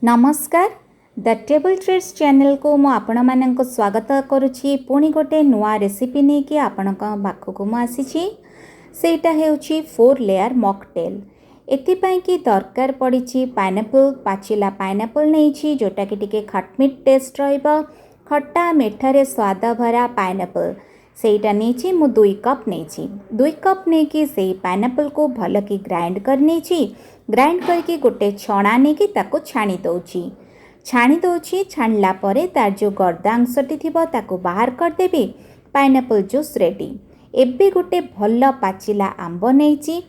नमस्कार the table trades channel को मु आपण मानक स्वागत करुछि। पुणी गोटे नुआ रेसिपी नहीं कि आपण पाखक मु आसी सेटा हेउछि 4 लेयर मॉकटेल। एथिपाई कि दरकार पड़ी पाइनएप्पल पाचिला पाइनएप्पल नहीं जोटा कि टिके खटमिट टेस्ट रहिबो खट्टा मिठारे स्वाद भरा पाइनएप्पल सेटा नहीं मु 2 कप नहीं 2 कप नहीं कि से पाइनएप्पल को भल कि ग्राइंड कर नहीं ग्राइंड करके गोटे छणा नहीं कि ताको छाणी दउछि छाणला परे तार जो गर्दा अंशटी थिबो ताको बाहर कर देबे। Pineapple juice ready. एबे गोटे भल पाचिला आंब नहीं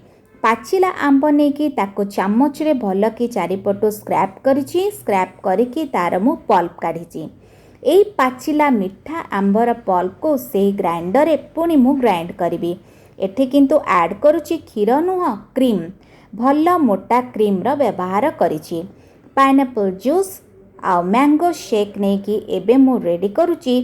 पाचिला आंब नहीं कि ताको चामच रे भल कि चारिपटो स्क्रैप करके तार मु पल्प काढिछि। एई पाचिला मिठा आंबर पल्प को से ग्राइंडर रे पुणी मु ग्राइंड करिवि। एठी किंतु ऐड करूछि क्षीर नुह क्रीम भल मोटा क्रीम रो व्यवहार करिछि। पाइनएप्पल जूस आ मैंगो शेक नहीं कि एबे मु रेडी करूछि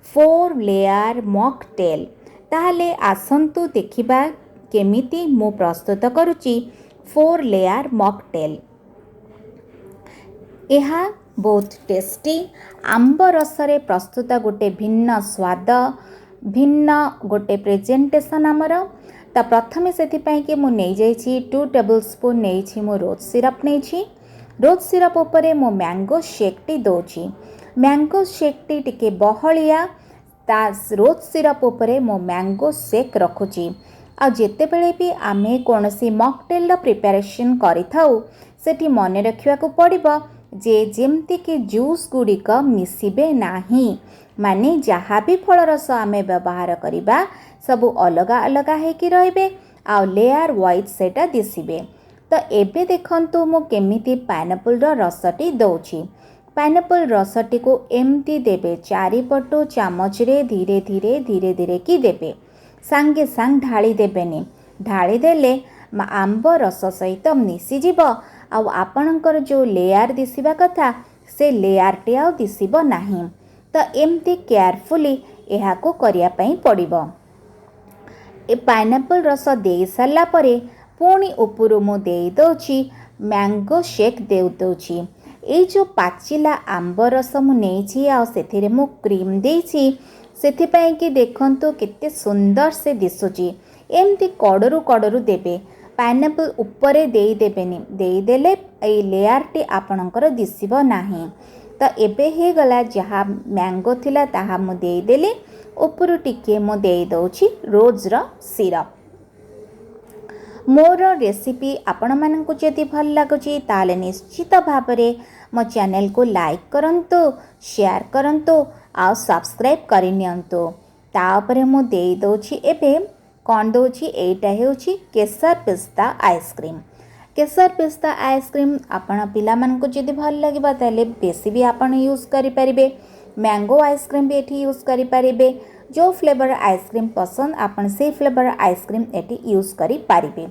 4 लेयर मॉकटेल। ताहले आसंतु देखिबा केमिति मु प्रस्तुत करूछि 4 लेयर मॉकटेल। एहा बहुत टेस्टी आंब रसरे प्रस्तुत गोटे भिन्न स्वाद भिन्न गोटे प्रेजेंटेशन आमर। तो प्रथमे से कि मु नहीं जाइछि 2 टेबल स्पून नहीं मु रोज सिरप नहीं रोज सिरप उपरे मु मैंगो शेक टी दउछि। मैंगो शेक टी टिके बहलिया ता रोज सिरप उपरे मु मैंगो शेक रखुछि। आ जेते बेले भी आमे कोनोसी मॉकटेल रो प्रिपरेशन करिथाउ सेठी मने रखिया को पड़िबो जे जेमती कि जूस गुड़िक मिसिबे नाही माने जहाँ भी फल रस आमे व्यवहार करिबा सबु अलगा अलगा हेकि रहिबे आ लेयर वाइज सेटा दिसिबे। तो एबे देखंतु मु केमिति पाइनएप्पल रो रसटी दउछि। पाइनएप्पल रसटी को एमती देबे चारिपटो चामच रे धीरे धीरे कि देबे सांगे सांग ढाली देबेनी। ढाली देले आंब रस सहित मिसी जीवो आ आपणकर जो लेयर दिसिबा कथा से लेयर टी आ दिसिबो नाही। तो एमती केयरफुली एहा को करिया पई पड़िबो। ए पाइनएप्पल रस दे सारा परे पुणी उपरु मु दे दउछि मैंगो शेक दे दउछि। ए जो पाचिला आंब रस मु नेछि आ सेथिरे मु क्रीम देछि सेथि पई कि देखंतु केते सुंदर से दिसुछि। एमती कड़रू देबे पाइनएप्पल उपरे दे देबेनी दे देले ए लेयर टी आपणकर दिसिबो नाही। तो एबे हे गला जहाँ मैंगो थिला ताहा मु दे देले उपरु टिके मु दे दउछि रोज रो सिरप। मोर रेसिपी आपण मानकु जदि भल लागुछि ताले निश्चित भाबरे मो चैनल को लाइक करंतु शेयर करंतु आ सब्सक्राइब करि नियंतु। ता उपरे मु दे दउछि एबे कोन दउछि एटा हेउछि केसर पिस्ता आइसक्रीम। केसर पिस्ता आइसक्रीम आपण पिला मानकु जदि भल लागिबा ताले बेसी भी आपण यूज करि परिबे। मैंगो आइसक्रीम भी एठी यूज करि परिबे। जो फ्लेवर आइसक्रीम पसंद आपण से फ्लेवर आइसक्रीम एठी यूज करि पारिबे।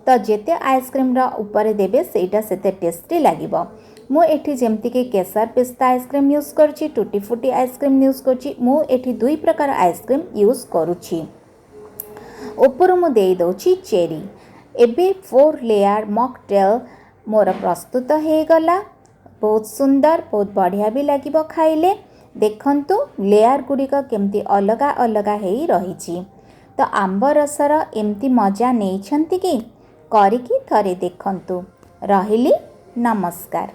तो जेते आइसक्रीम रा ऊपर देबे सेटा सेते टेस्टी लागिबो। मु एठी जेमति के केसर पिस्ता आइसक्रीम यूज करछि टूटी फूटी आइसक्रीम यूज करछि मु एठी दुई प्रकार आइसक्रीम यूज करूछि। ऊपर मु दे दउछि चेरी। एबे 4 लेयर मॉकटेल मोर प्रस्तुत हे गला। बहुत सुंदर बहुत बढ़िया भी लागिबो खाइले। देखंतु लेयर गुड़िक केमती अलगा अलगा हेई रहिछि। तो आंब रसर एमती मजा नेइछंती कि करिकी थरे देखंतु। रहिली नमस्कार।